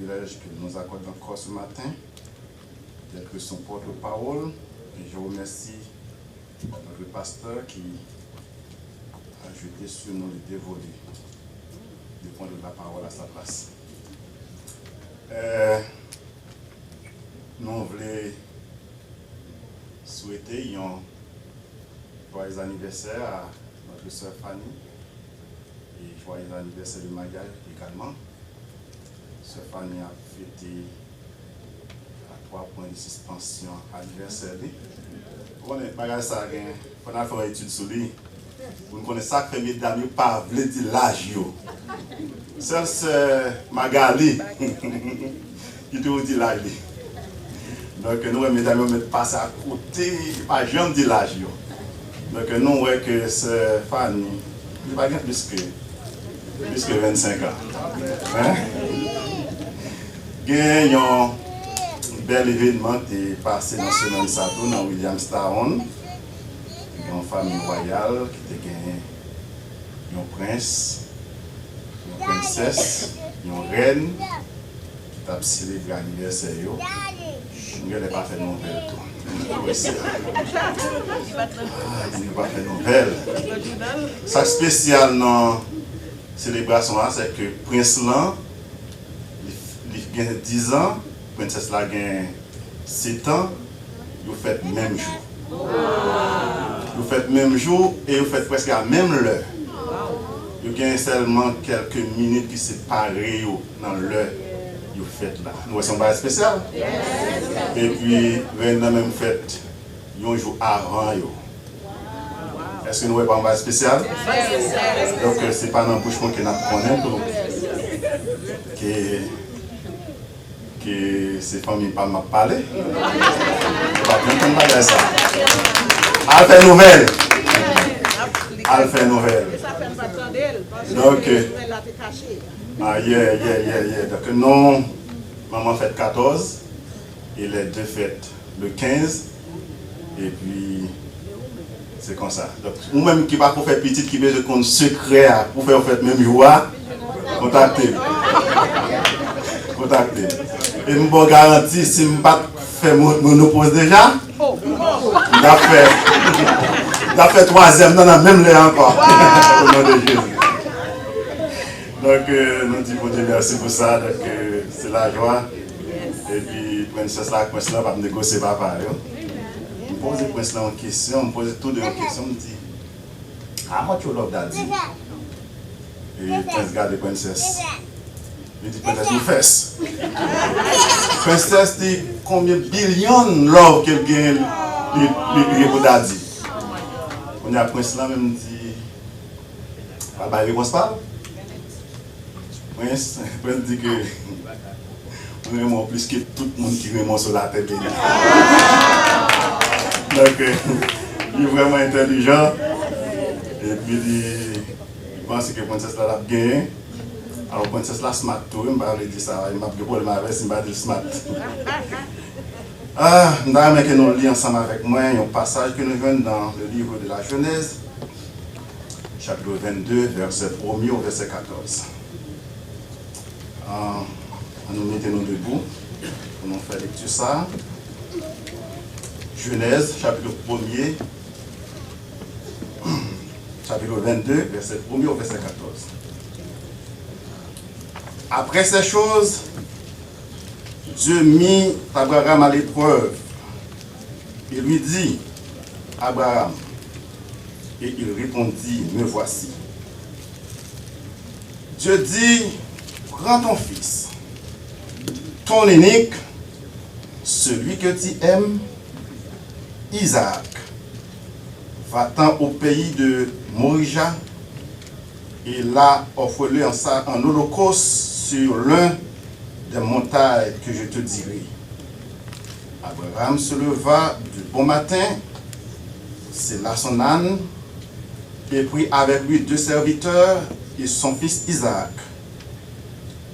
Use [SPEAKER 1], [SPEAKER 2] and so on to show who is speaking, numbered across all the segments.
[SPEAKER 1] privilège que nous accorde encore ce matin d'être son porte-parole. Et je remercie notre pasteur qui a jeté sur nous le dévolu de prendre la parole à sa place. Nous voulons souhaiter un joyeux anniversaire à notre sœur Fanny et joyeux anniversaire de Magal également. Sœur Fanny a fêté à 3 points de suspension anniversaire. On est pas ça, on a fait une étude sur lui. Vous connaissez ça que mesdames pas veut dire l'âge. Seule sœur Magali qui te dit l'âge. Donc nous, mesdames, nous mettons passer à côté, pas jamais dit l'âge. Donc nous voyons que sœur Fanny, il va gagner plus que 25 ans. Hein? Il y a un bel événement qui est passé dans ce même château, dans Williamstown. Il y a une famille royale qui a gagné un prince, une princesse, une reine qui a célébré l'anniversaire. Je n'ai pas fait de nouvelles. Il n'a pas fait de nouvelles. Ce qui est spécial dans la célébration, c'est que Prince Lan, il a 10 ans, Princesse Lan a 7 ans, ils font le même jour. Vous faites le même jour et vous faites presque à la même heure. Il y a seulement quelques minutes qui séparent dans l'heure que vous faites là. Nous sommes pas spécial. Et puis, vous avez même fait un jour avant. Est-ce que nous n'avons pas spécial? Donc, ce n'est pas dans le bouche que nous connaissons que ces familles ne parlent pas. On va bien comprendre ça. Elle fait nouvelle. Elle fait nouvelle. Donc, Donc, non, maman fait 14 et les deux fêtes le 15. Et puis, c'est comme ça. Donc, nous-mêmes qui ne pouvons pas faire petit, qui veut qu'on secret pour faire fête même joie, contactez. Contactez. Et nous vous garantir, si nous ne pas faire monopause déjà, on a fait 3e dans la même lait encore. Au nom de Jésus. Donc, nous disons Dieu merci pour ça. Donc, c'est la joie. Et puis, princesse là, va me négocier papa. Je pose le prince là en question, je pose tout de en question, je me dis, how much you love daddy? Et le prince regarde la princesse. Il dit, princesse, nous fesses. Princesse dit, combien de billions de love qu'elle gagne pour daddy? On a prince là même dit, pas de réponse pas? Prince dit que on aime plus que tout le monde qui remonte sur la tête. Donc, il est vraiment intelligent. Et puis, il pense que la princesse là a gagné. Alors, la princesse là smart tout, il m'a dit ça, il m'a dit problème avec, il m'a dit smart. Nous allons que nous lisons ensemble avec moi un passage que nous venons dans le livre de la Genèse, chapitre 22, verset 1er au verset 14. Nous mettons debout pour nous faire lecture ça. Genèse, chapitre 1er, chapitre 22, verset 1er au verset 14. Après ces choses, Dieu mit Abraham à l'épreuve et lui dit, Abraham, et il répondit, me voici. Dieu dit, prends ton fils, ton unique, celui que tu aimes, Isaac, va-t'en au pays de Morija et là offre-le en holocauste sur l'un des montagnes que je te dirai. Abraham se leva du bon matin, sella son âne et prit avec lui 2 serviteurs et son fils Isaac.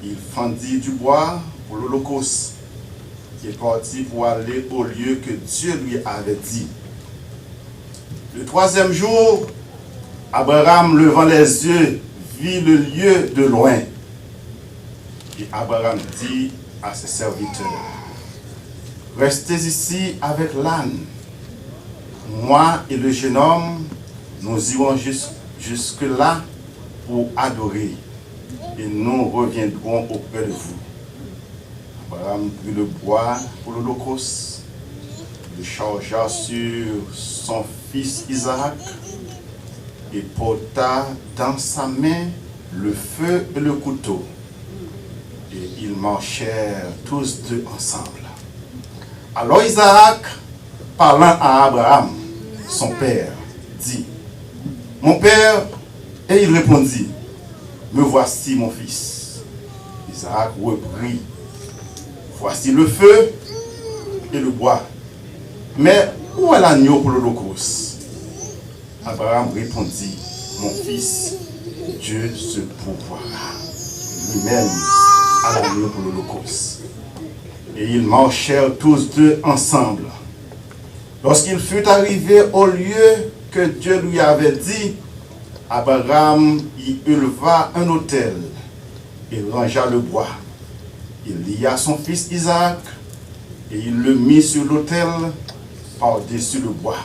[SPEAKER 1] Il fendit du bois pour l'holocauste et partit pour aller au lieu que Dieu lui avait dit. Le 3e jour, Abraham, levant les yeux, vit le lieu de loin. Et Abraham dit à ses serviteurs, restez ici avec l'âne. Moi et le jeune homme, nous irons jusque-là pour adorer et nous reviendrons auprès de vous. Abraham prit le bois pour l'holocauste, le chargea sur son fils Isaac et porta dans sa main le feu et le couteau. Et ils marchèrent tous deux ensemble. Alors Isaac, parlant à Abraham, son père, dit, « Mon père » et il répondit, « Me voici mon fils. » Isaac reprit, « Voici le feu et le bois. Mais où est l'agneau pour l'holocauste » Abraham répondit, « Mon fils, Dieu se pourvoira lui-même à l'agneau pour l'holocauste. » Et ils marchèrent tous deux ensemble. Lorsqu'il fut arrivé au lieu que Dieu lui avait dit, Abraham y éleva un autel et rangea le bois. Il lia son fils Isaac et il le mit sur l'autel par-dessus le bois.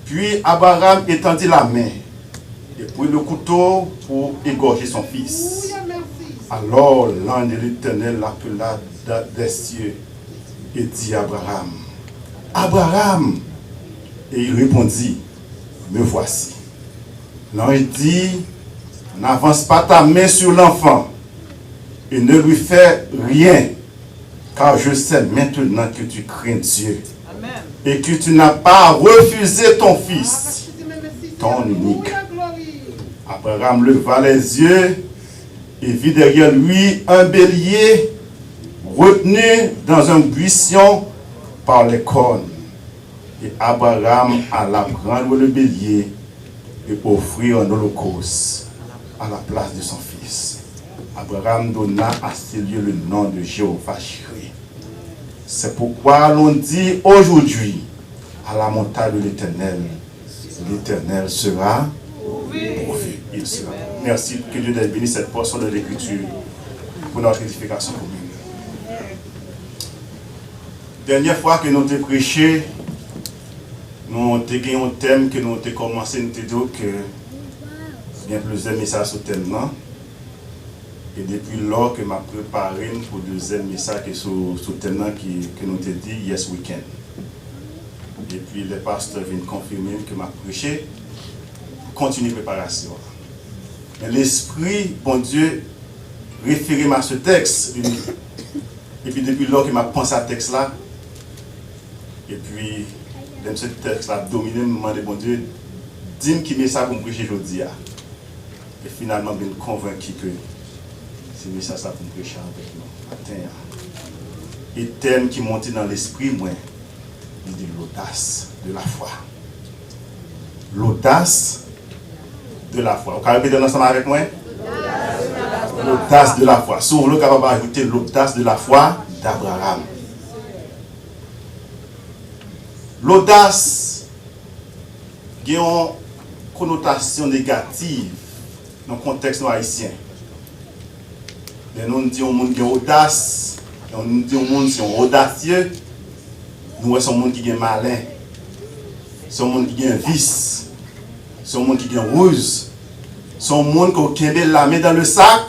[SPEAKER 1] Puis Abraham étendit la main et prit le couteau pour égorger son fils. Alors l'ange de l'Éternel l'appela des cieux et dit à Abraham, « Abraham !» Et il répondit, « Me voici. » L'ange dit, « N'avance pas ta main sur l'enfant et ne lui fais rien, car je sais maintenant que tu crains Dieu. Amen. Et que tu n'as pas refusé ton fils, ton unique. » Abraham leva les yeux et vit derrière lui un bélier retenu dans un buisson par les cornes. Et Abraham alla prendre le bélier et offrir un holocauste à la place de son fils. Abraham donna à ce lieu le nom de Jéhovah Jireh. C'est pourquoi l'on dit aujourd'hui à la montagne de l'Éternel, l'Éternel sera pourvu. Il sera. Merci, que Dieu bénisse cette portion de l'Écriture pour notre édification commune. Dernière fois que nous avons prêché, nous avons eu un thème que nous avons commencé, nous avons dit que il y a plusieurs messages sur le thème. Et depuis lors que je m'ai préparé pour le deuxième message sur le thème que nous avons dit Yes Weekend. Et puis les pasteurs viennent confirmer que je m'ai prêché pour continuer la préparation. Mais l'Esprit, bon Dieu, référé à ce texte. Et puis depuis lors que je pensé à ce texte-là, et puis, dans ce texte-là, dominé, je me demande, bon Dieu, dis-moi qui met ça pour me prêcher aujourd'hui. Et finalement, je suis convaincu que c'est mis ça pour me prêcher avec nous. Matin. Et le thème qui monte dans l'esprit, moi, il dit l'audace de la foi. L'audace de la foi. Vous pouvez répéter ensemble avec moi? L'audace de la foi. Souvent, le capable d'ajouter l'audace de la foi d'Abraham. L'audace a une connotation négative dans le contexte haïtien. Nous disons que les gens ont audace, nous disons que les gens sont audacieux, nous sommes des gens qui sont malins, sont des gens qui ont vice, sont des gens qui ont ruse, sont des gens qui ont la main dans le sac,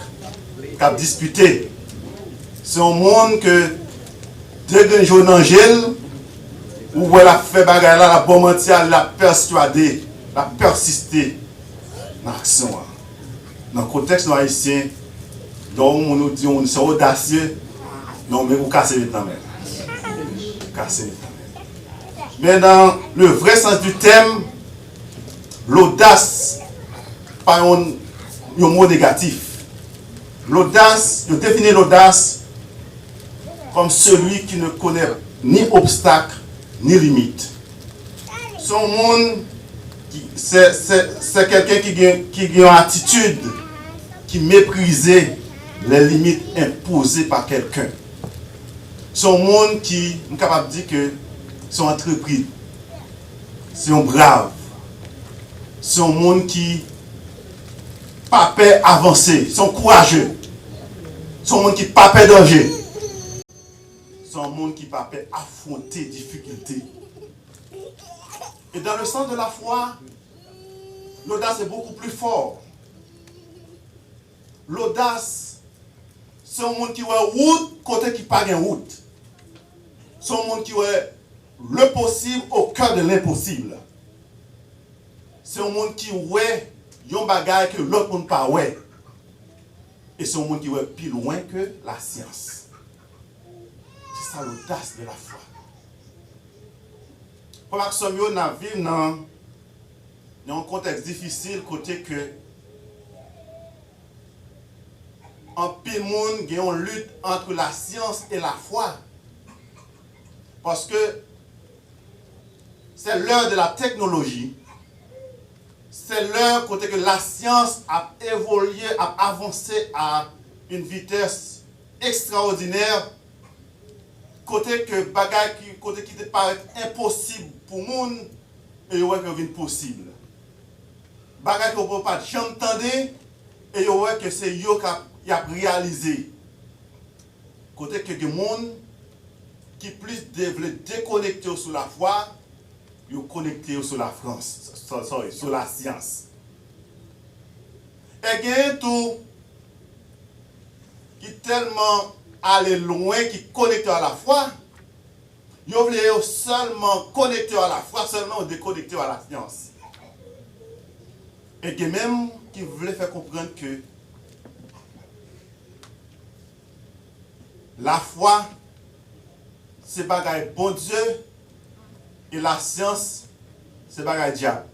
[SPEAKER 1] qui ont disputé. Sont des gens que deux jours d'angèle, où elle a fait bagarre là, la bonne entière, la persuadé, la persisté dans l'action. Dans le contexte haïtien, donc on nous dit qu'on est audacieux, non mais vous cassez les temps même. Cassez les temps même. Mais dans le vrai sens du thème, l'audace, pas un mot négatif. L'audace, je définis l'audace comme celui qui ne connaît ni obstacle, ni limite. Son monde, c'est quelqu'un qui a une attitude qui méprise les limites imposées par quelqu'un. Son monde qui est capable de dire que son entreprise, c'est un brave. C'est un monde qui pas peur avancer, sont courageux. C'est un monde qui n'a pas peur de danger. C'est un monde qui n'a pas peur d'affronter des difficultés. Et dans le sens de la foi, l'audace est beaucoup plus fort. L'audace, c'est un monde qui a route côté qui n'a pas de route. C'est un monde qui a le possible au cœur de l'impossible. C'est un monde qui ouais un bagage que l'autre monde pas ouais. Et c'est un monde qui est plus loin que la science. C'est ça l'audace de la foi. Pour que nous vivons dans un contexte difficile, côté que en pile monde il y a une lutte entre la science et la foi. Parce que c'est l'heure de la technologie. C'est l'heure côté que la science a évolué, a avancé à une vitesse extraordinaire. Côté que bagay côté qui te paraît impossible pour le monde, et ouais que devient possible. Bagay qu'on ne peut pas jamais entendre, et ouais que c'est yo qui a réalisé. Côté que les gens qui plus veulent déconnecter sur la foi, ils connectés sur la France, sur la science. Et il y a tout qui tellement aller loin, qui connecté à la foi, ils veulent seulement connecter à la foi, seulement déconnecter à la science. Et il y a même qui veulent faire comprendre que la foi, c'est bagaille bon Dieu, et la science, c'est bagaille diable.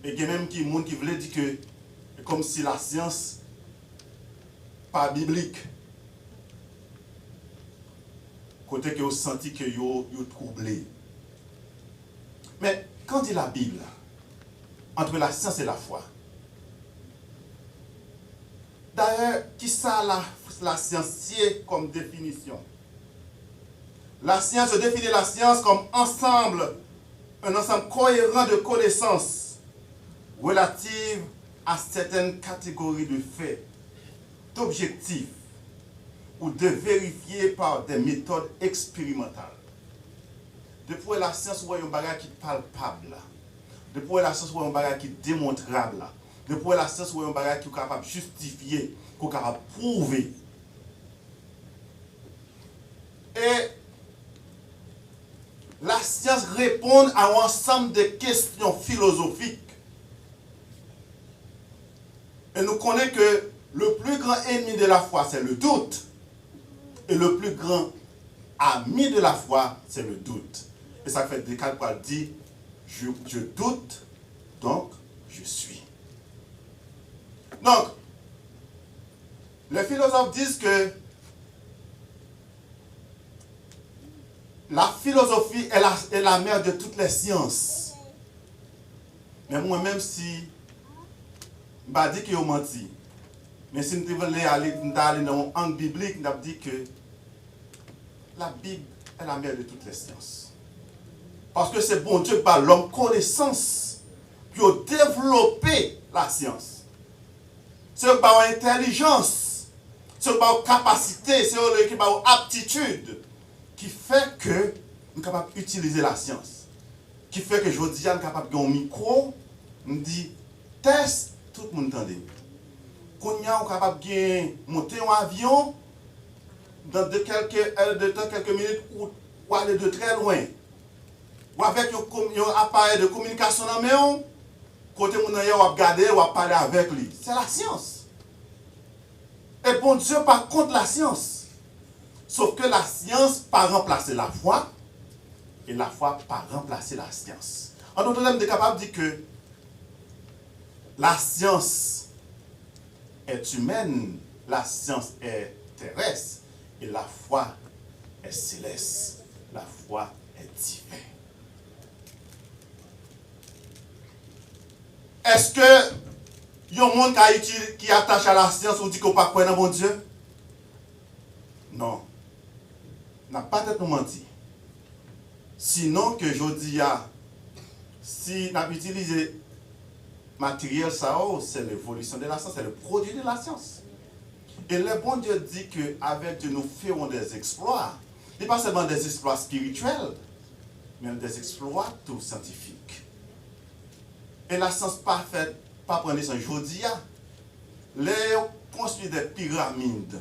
[SPEAKER 1] Et il y a même qui veulent dire que c'est comme si la science pas biblique. Côté que vous sentez que vous troublé. Mais quand dit la Bible, entre la science et la foi, d'ailleurs, qui ça la science comme définition? La science définit la science comme ensemble, un ensemble cohérent de connaissances relatives à certaines catégories de faits, d'objectifs, ou de vérifier par des méthodes expérimentales. Depuis la science, vous voyez un bagage qui est palpable. Depuis la science, vous voyez un bagage qui est démontrable. Depuis la science, vous voyez un bagage qui est capable de justifier, qui est capable de prouver. Et la science répond à un ensemble de questions philosophiques. Et nous connaissons que le plus grand ennemi de la foi, c'est le doute. Et le plus grand ami de la foi, c'est le doute. Et ça fait Descartes qui dit, je doute, donc je suis. Donc, les philosophes disent que la philosophie est la mère de toutes les sciences. Mais moi-même, si je dis que je menti, mais si nous devons aller dans l'angle biblique, nous dit que la Bible est la mère de toutes les sciences. Parce que c'est bon Dieu par l'homme connaissance qui a développé la science. C'est par intelligence, c'est par capacité, c'est par aptitude qui fait que nous sommes capables d'utiliser la science. Qui fait que je dis, nous sommes capables de un micro, nous dit test, tout le monde entend. Quand nous sommes capables de monter un avion, dans quelques minutes, ou aller de très loin. Ou avec un appareil de communication dans la main, côté mon aïe, ou regarder, ou parler avec lui. C'est la science. Et bon Dieu, par contre, la science. Sauf que la science pas remplacer la foi, et la foi pas remplacer la science. En d'autres termes, on est capable de dire que la science est humaine, la science est terrestre, et la foi est céleste, la foi est divine. Est-ce que il y a un monde qui attache à la science ou dit qu'on ne peut pas croire dans mon Dieu? Non. N'a pas d'être nous menti. Sinon que je dis, si nous utilisons matériel, ça, c'est l'évolution de la science, c'est le produit de la science. Et le bon Dieu dit qu'avec Dieu, nous ferons des exploits. Et pas seulement des exploits spirituels, mais des exploits tout scientifiques. Et la science parfaite, pas prendre ça aujourd'hui. Les construit des pyramides,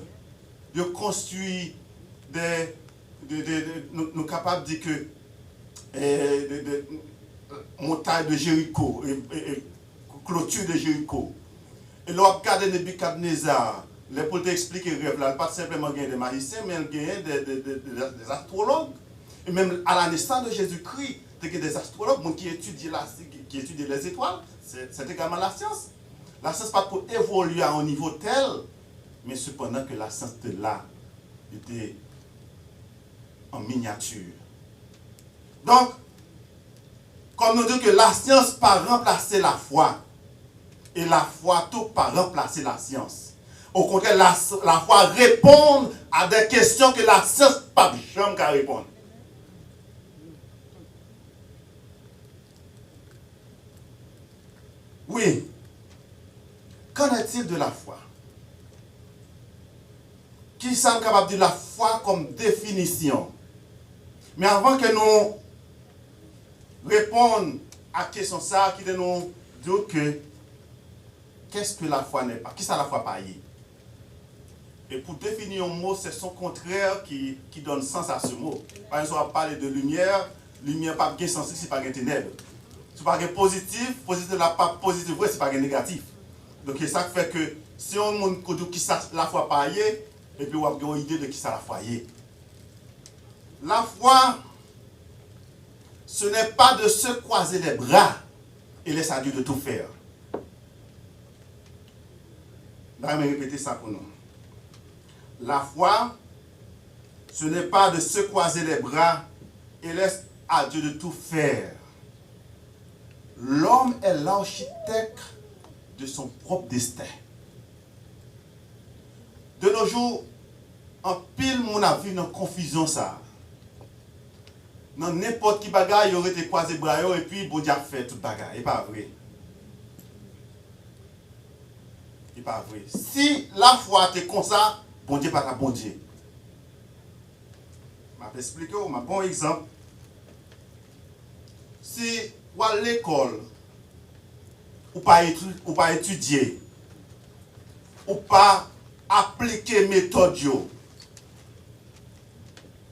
[SPEAKER 1] ils construit des nous sommes capables de dire que montagne de Jéricho, clôture de Jéricho. Et là, on regarde Nebuchadnezzar, pour t'expliquer le rêve, là, pas simplement des magiciens, mais des astrologues. Et même à la naissance de Jésus-Christ, il y a des astrologues qui étudient les étoiles. C'est également la science. La science pas pour évoluer à un niveau tel, mais cependant que la science de là était en miniature. Donc, comme nous disons que la science pas remplacer la foi, et la foi tout pas remplacer la science. Au contraire, la foi répond à des questions que la science pas jamais qu'à répondre. Oui. Qu'en est-il de la foi? Qui sommes capables de dire la foi comme définition? Mais avant que nous répondions à la question ça, qui nous dit que qu'est-ce que la foi n'est pas? Qui ça la foi pas? Et pour définir un mot, c'est son contraire qui donne sens à ce mot. Par exemple, on va parler de lumière, lumière pas de sens, c'est pas de ténèbres. C'est pas de positif, positif la pas positif, c'est pas de négatif. Donc c'est ça qui fait que si on monde qui ça la foi pas et puis on a une idée de qui ça la foi est. La foi, ce n'est pas de se croiser les bras et laisser à Dieu de tout faire. Je vais répéter ça pour nous. La foi, ce n'est pas de se croiser les bras et laisser à Dieu de tout faire. L'homme est l'architecte de son propre destin. De nos jours, en pile, mon avis dans confusion ça. Dans n'importe qui bagaille, il aurait été croisé bras et puis bon Dieu a fait toute bagaille. Et pas vrai. Et pas vrai. Si la foi était comme ça, bon Dieu pas ta bon Dieu. Je vais expliquer un bon exemple. Si ou à l'école, ou pas étudier, ou pas appliquer méthode,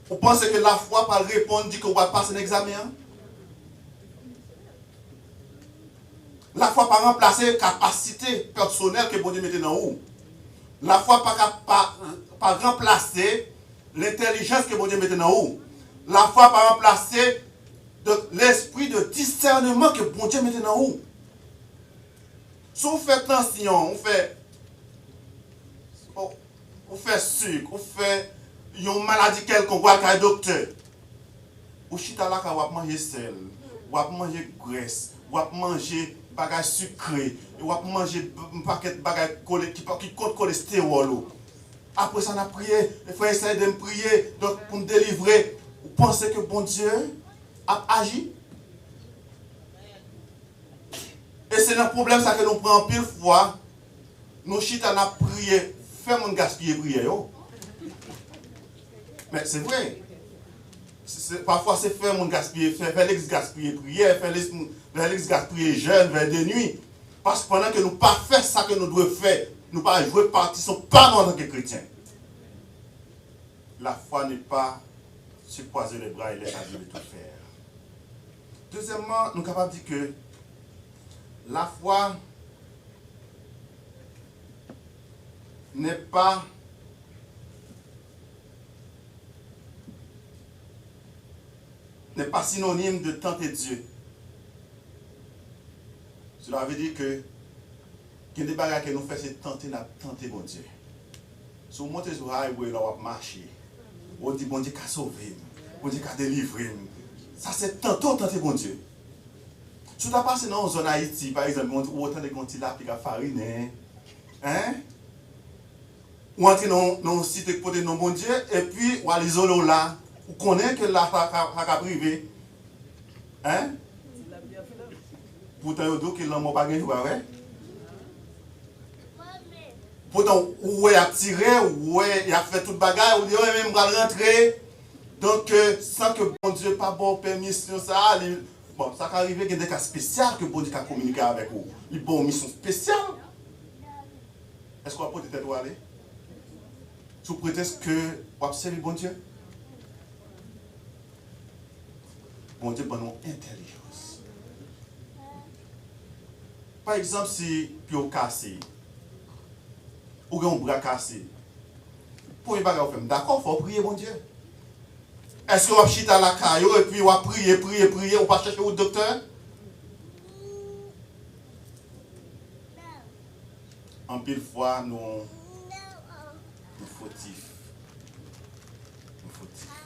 [SPEAKER 1] vous pensez que la foi va répondre dit qu'on va passer un examen? La foi pas remplacer la capacité personnelle que bon Dieu mette dans vous. La foi pas remplacer l'intelligence que bon Dieu mette dans vous. La foi pas remplacer l'esprit de discernement que bon Dieu mette dans vous. Si vous faites tension, vous faites sucre, vous faites une maladie quelconque, vous avez un docteur. Vous chita là, vous manger sel, vous manger graisse, vous manger bagages sucrés, vous manger un paquet de bagages qui compte cholestérol. Après ça, on a prié, il faut essayer de me prier donc pour me délivrer. Vous pensez que bon Dieu a agi? Et c'est un problème ça que nous prenons pile fois. Nous chita n'a prié, fait mon gaspiller prier. Mais c'est vrai. Parfois c'est faire mon gaspiller, faire l'ex gaspiller prière, faire l'ex gaspiller jeûne vers des nuits. Parce que pendant que nous ne pas faire ça que nous devons faire, nous ne pas jouer partie, nous ne sommes pas en tant que chrétiens. La foi n'est pas se croiser les bras et laisser à Dieu de tout faire. Deuxièmement, nous sommes capables de dire que la foi n'est pas synonyme de tenter Dieu. Cela veut dire que il y a des bagages que nous faisons, c'est tenter bon Dieu. Si vous montez sur le highway, là, vous marchez. On dit bon Dieu qui a sauvé, bon Dieu qui a délivré. Ça, c'est tenter bon Dieu. Si vous passez dans une zone Haïti, par exemple, où autant de gens qui ont farine, hein? Ou entrer dans une cité pour de bon Dieu, et puis, ou aller isoler là, vous connaissez que la fa privé. Hein? Pourtant, vous dites que l'homme n'a pas gagné, ouais? Pourtant, où est attiré, où est il a fait toute bagarre, ou dit, ouais, même va rentrer. Donc, sans que bon Dieu pas bon permission, ça, bon, ça peut arriver qu'il y a des cas spéciaux que bon Dieu a communiqué avec vous. Il y a une mission spéciale. Est-ce qu'on peut peut-être aller? Sous prétexte que vous observez bon Dieu? Bon Dieu, bon intelligence. Par exemple, si vous cassé, ou un bras cassé, pour ne pas faire, d'accord, il faut prier bon Dieu. Est-ce que vous chita à la caillou et puis vous prier, vous pas chercher au docteur? En pile fois, nous fautifs.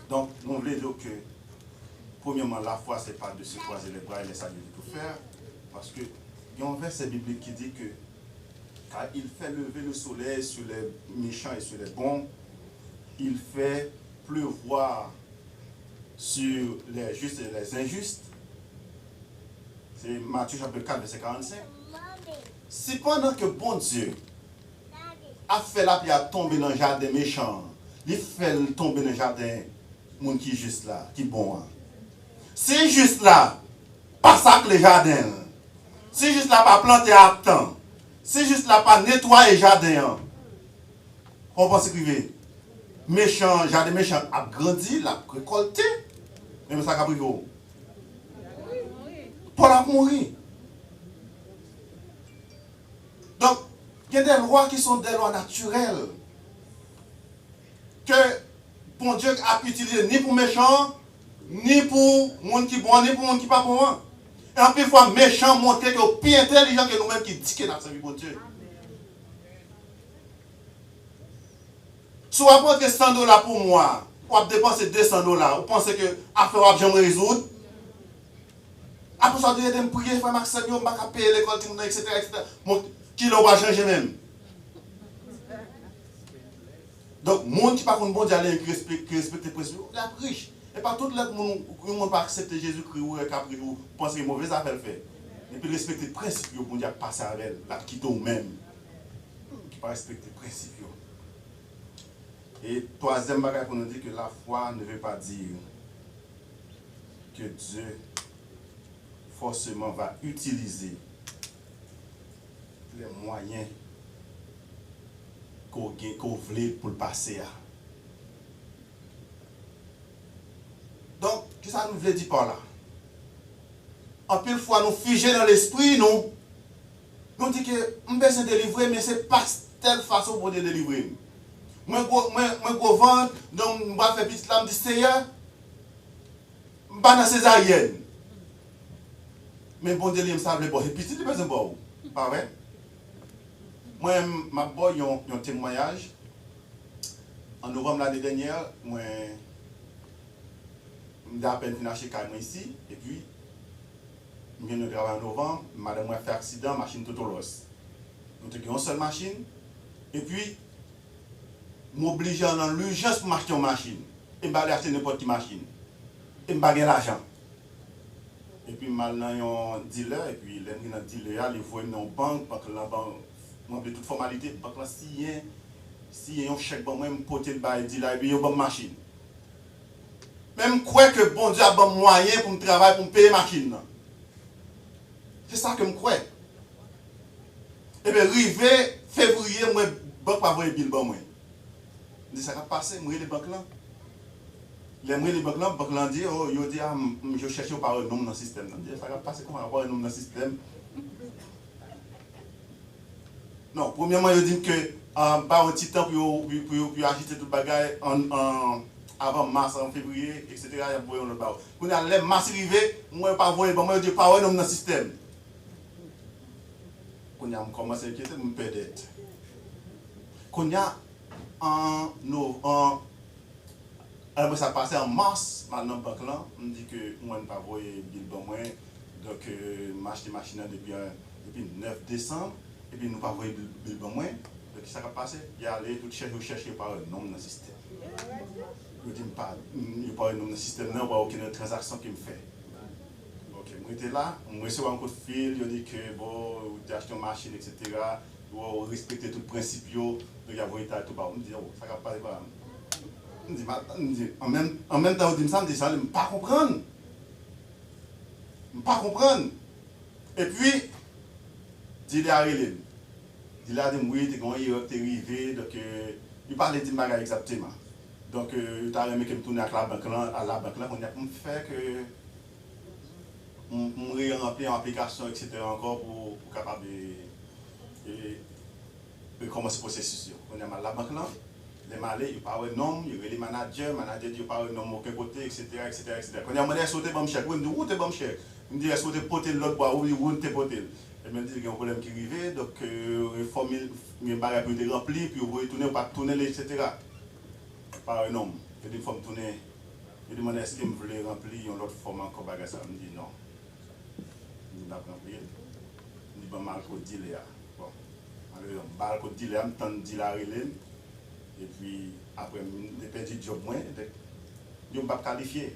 [SPEAKER 1] Donc, nous voulons dire que, premièrement, la foi, ce n'est pas de se croiser les bras et laisser Dieu tout faire. Parce que, il y a un verset biblique qui dit que, car il fait lever le soleil sur les méchants et sur les bons, il fait pleuvoir sur les justes et les injustes. C'est Matthieu chapitre 4, verset 45. Si pendant que bon Dieu a fait la pluie à tomber dans le jardin méchant, il fait tomber dans le jardin monde qui est juste là, qui est bon. C'est juste là, pas ça que le jardin. C'est juste là, pas planter à temps. C'est juste là, pas nettoyer le jardin. On pense que méchant, jardin méchant a grandi, il a récolté. Mais ça a pris où? Paul a mouru. Donc, il y a des lois qui sont des lois naturelles. Que bon Dieu a utilisé ni pour méchants, ni pour monde qui bon, ni pour monde qui pas bon. Et en plus, fois méchant montrer que plus intelligent que nous-mêmes qui dit que nous avons servi bon Dieu. Si vous apportez 100 $ pour moi, vous avez dépensé 200 $, vous pensez que l'affaire va bien résoudre. Après ça, vous allez me prier, frère Maxime, vous allez payer l'école, etc. Qui va changer même. Donc, les gens qui ne sont pas bon Dieu, qui respectent les principes, ils sont riches. Et pas tout le monde qui ne pas accepter Jésus-Christ ou qui pense que mauvais affaire fait. Et puis respecter les principes, bon Dieu passer avec elle, la quitter eux-mêmes. Qui ne pas respecter les principes. Et troisième bagage pour nous dire que la foi ne veut pas dire que Dieu forcément va utiliser les moyens qu'on voulait pour le passer. Donc, qu'est-ce que ça nous veut dire par là? En pile fois, nous figer dans l'esprit, nous disons que nous besoin de délivrer, mais ce n'est pas telle façon pour délivrer. Moi, je vends, donc je vais faire petit lame de Seigneur, je vais dans césarienne. Mais bon Dieu, je savais bon, et petit, je besoin de bon. Pas vrai? Moi, je vais un témoignage. En novembre l'année dernière, moi, je à peine fini chez Caïman ici, et puis, je viens de travailler en novembre, madame m'a fait accident, machine tout au los. Nous avons une seule machine, et puis, m'obliger dans l'urgence pour m'acheter une machine. Et je vais aller acheter n'importe quelle machine. Et je vais gagner l'argent. Et puis, je vais aller dans un dealer, et puis, dans le dealer, il faut dans une banque, parce que la banque, je toute formalité, parce que si il y a un chèque, je vais porter le bail, dealer, et puis, il y a une machine. Même croire que bon Dieu a bon moyen pour me travailler, pour me payer la machine. C'est ça que je crois. Et bien, arrivé février, moi, je ne vais pas voir le bill. Je dis, ça va passer, moi, les banques là. Les banques là, disent, oh, ils disent, je cherche par un nombre dans le système. Je dis, ça va passer, comment avoir un nombre dans le système? Non, premièrement, ils disent que, par un petit temps, pour agiter tout le bagage avant mars, en février, etc. Il y a un autre bagage. Quand les mars arrivés, moi, je ne vais pas voir, je dis, pas un nombre dans le système. Quand on a commencé à inquiéter, je me perds d'être. Quand on a alors ça passé en mars, maintenant banque là, on me dit que moi ne pas voir bill bon moins, donc m'acheter machine depuis 9 décembre et puis nous pas voir bill bon moins. Donc ça va passer, il y a aller tout chercher par un nombre dans le système. Je dis pas, il n'y a pas un nombre dans le système, non, pas aucune transaction qui me fait. Ok, moi j'étais là, moi reçois un coup de fil, il dit que bon, tu as acheté une machine, etc. doit respecter tout principe, il y a un tout bas. On me dit, oh, ça va pas quoi. En même temps, on dit ça, je ne peux pas comprendre. Je ne peux pas comprendre. Et puis, il a dit, il a dit, oui, tu es arrivé, donc il parlait de magasin exactement. Donc, il a remis que je tourne à la banque là, on a fait que on remplir l'application, etc. encore pour capable de commencer le processus. On a mal la banque là, les malais, il parle de nom, il y a les managers, il parle de nom aucun côté, etc. Quand il y a un sauté bon chèque, on dit où t'es bon chèque, on dit est-ce que t'es poté l'autre bois ou où t'es poté. Et même dit qu'il y a un problème qui arrive, donc formule, il y a un bagage pour être rempli, puis vous retournez, pas tourner, etc. Par un homme, il dit il faut me tourner, il demande est-ce qu'il me voulait remplir une autre forme encore bagage, ça me dit non. Il n'a pas rempli, il dit bon mal qu'on dit là. Bon, alors mal qu'on dit là, je me dit la relève. Et puis, après, j'ai perdu le job, je ne suis pas qualifié.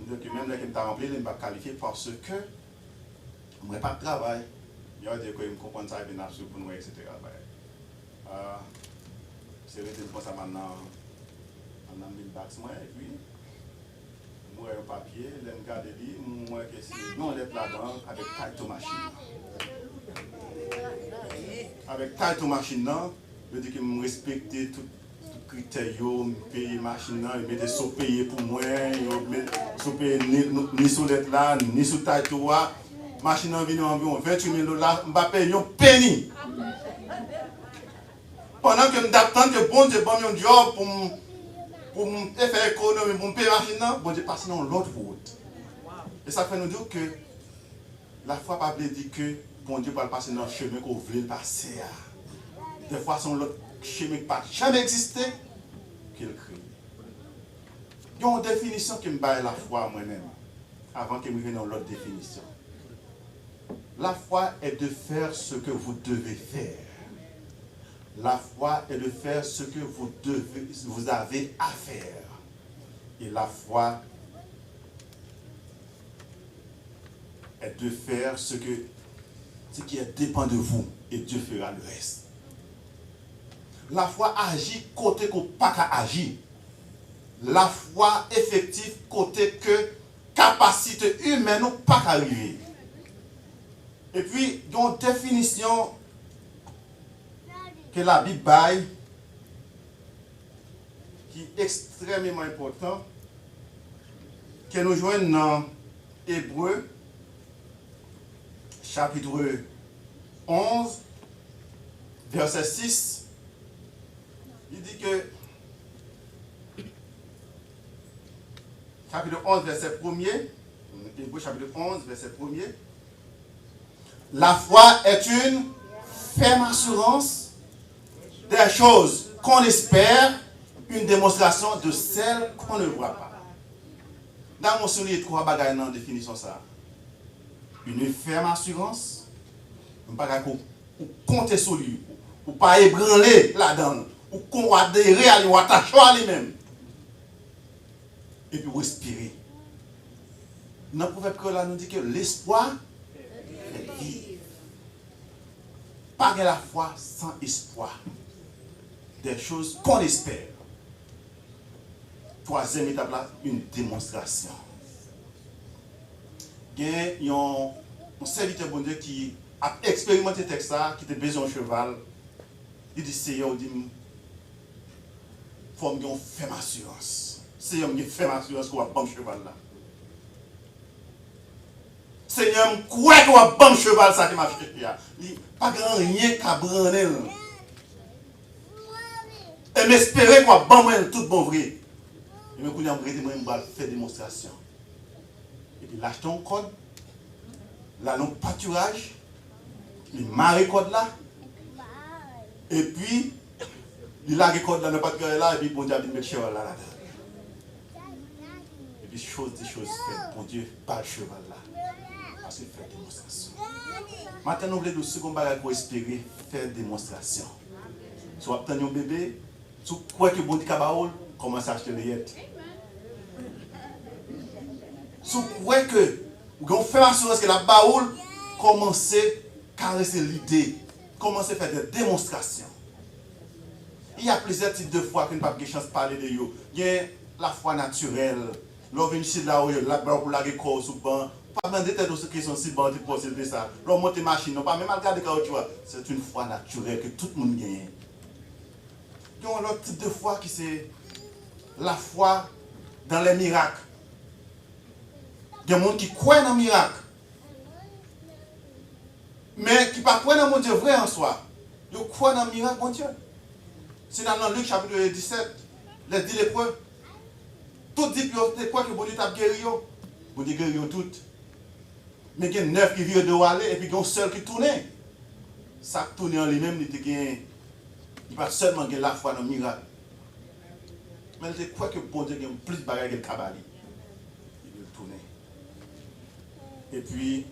[SPEAKER 1] Donc, même là, je suis rempli, je ne suis pas qualifié parce que je n'ai pas de travail. Il y a des gens qui comprennent ça, bien sûr, pour nous, etc. C'est vrai que je pense à maintenant, on a mis le bac, et puis, moi, un papier, je regarde le moi, que c'est non, les là-dedans, avec taille machine. Avec taille machine, je dis que je respecte tout critère, je paye machine, je mets des sous payés pour moi, je mets sous payés ni sous lettre là, ni sous taille toi. Machine vient environ 28 000 $, je vais payer un penny. Pendant que je m'attends que bon Dieu donne un job pour me faire économie, pour me payer machine, bon Dieu passe dans l'autre route. Et ça fait nous dire que la foi pas dit que bon Dieu va passer dans le chemin qu'on veut passer. Des fois, c'est l'autre chemin qui n'a jamais existé qu'il crée. Il y a une définition qui me bat la foi moi-même, avant que je vienne dans l'autre définition. La foi est de faire ce que vous devez faire. La foi est de faire ce que vous avez à faire. Et la foi est de faire ce qui dépend de vous. Et Dieu fera le reste. La foi agit côté qu'on pas qu'à agir. La foi effective côté que capacité humaine ou pas qu'à arriver. Et puis, il y a une définition que la Bible baille qui est extrêmement importante, que nous joignons dans Hébreux, chapitre 11, verset 6. Il dit que, chapitre 11, verset 1er, Hébreux chapitre 11, verset 1er, la foi est une ferme assurance des choses qu'on espère, une démonstration de celles qu'on ne voit pas. Dans mon soulier, trois bagages dans la définition ça. Une ferme assurance, un bagage qu'on compte sur lui, ou pas ébranler là-dedans, ou qu'on adhérer à lui, ou attacher à lui-même. Et puis respirer. Dans le proverbe que là nous dit que l'espoir est vivre. Pas de la foi sans espoir. Des choses qu'on espère. Troisième étape là, une démonstration. Il y a un serviteur bon Dieu qui a expérimenté le texte qui a besoin d'un cheval. Il dit Seigneur, il dit il faut que je fasse ma assurance. Seigneur, je fais ma assurance qu'on va prendre le cheval là. Seigneur, je crois qu'on va prendre le cheval ça qui m'a fait. Il n'y a pas grand rien qu'à branler. Et m'espérer qu'on va prendre tout bon vrai. Et je vais faire démonstration. Et puis lâche ton code. Là, non pâturage. Il marre code là. Et puis, il a le code là, le pâturage là. Et puis, bon Dieu, il met le cheval là. Et puis, des choses faites. Bon Dieu, pas le cheval là. Parce qu'il fait démonstration. Maintenant, nous voulons de second bagage pour espérer faire démonstration. Soit obtenir un bébé, soit quoi que bon Dieu commence à acheter les yettes. Si vous croyez que vous faites assurance que la baoule commence à caresser l'idée commencer à faire des démonstrations. Il y a plusieurs types de foi qu'on n'a pas de chance de parler de eux. Il y a la foi naturelle. L'on vient ici là où il y a pour la récolte sous banc. Pas demander tête aux qui sont si bons pour posséder ça. L'on monte machine, non pas même à regarder quand tu vois. C'est une foi naturelle que tout le monde gagne. Il y a un autre type de foi qui c'est la foi dans les miracles. Il y a des gens qui croient dans les miracles. Mais qui ne croient pas dans mon Dieu vrai en soi. Ils croient dans le miracle, mon Dieu. C'est dans Luc chapitre 17, les 10 lépreux. Tout dit que quoi que bon Dieu t'a guéri. Bon Dieu guéri toutes. Mais il y a 9 qui virent de aller et puis il y a un seul qui tourne. Ça tourne en lui-même, il ne va pas seulement gagner la foi dans le miracle. Mais il croit que bon Dieu a plus de bagages que le cabali. Il veut tourner. Et puis,